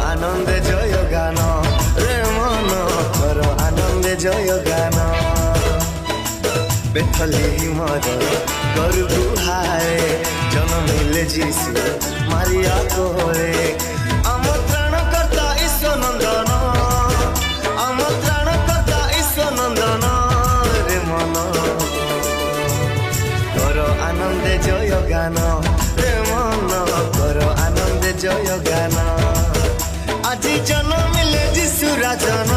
আনন্দে জয় গান রে মন কর আনন্দে জয় গান বেথলি মর করু গুহারে জন্মিলে যিশু মারিয়া কোরে আম ত্রাণকর্তা ঈশ্বর নন্দন আম ত্রাণকর্তা ঈশ্বর নন্দন রে মন কর আনন্দে জয় গান রে মন কর আনন্দে জয় গান আজি জন্মিলে যিশু রাজন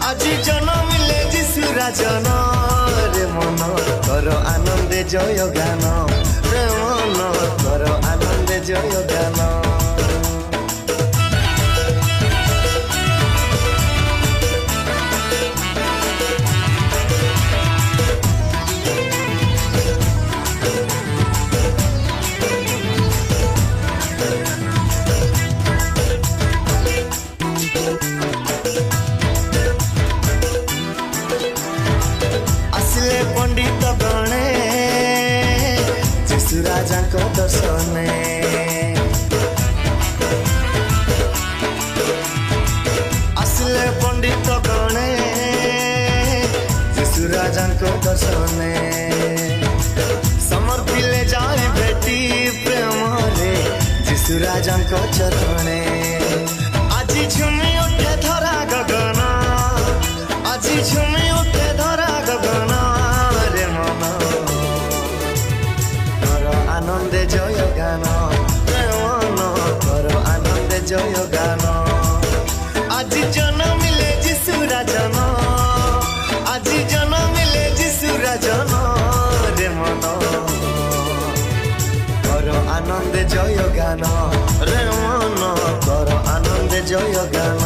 আজি জন্মিলে যিশু রাজন রে মন কর আনন্দে জয় গান রে মন কর আনন্দে জয় গান আসলে পণ্ডিত গণে যিশু রাজাঙ্ক দর্শনে আসলে পণ্ডিত গণে যিশু রাজাঙ্ক দর্শনে সমর্পিলে যাই ভেটি প্রেমরে যিশু রাজাঙ্ক চরণে আজি ঝুমি উঠে ধরা গগন আজি ঝুমি উঠে ধরা গগন রে মন কর আনন্দে জয় গান রে মন কর আনন্দে জয় গান আজি জন্মিলে যিশু রাজন আজি জন্মিলে যিশু রাজন রে মন কর আনন্দে জয় গান রে মন কর আনন্দে জয় গান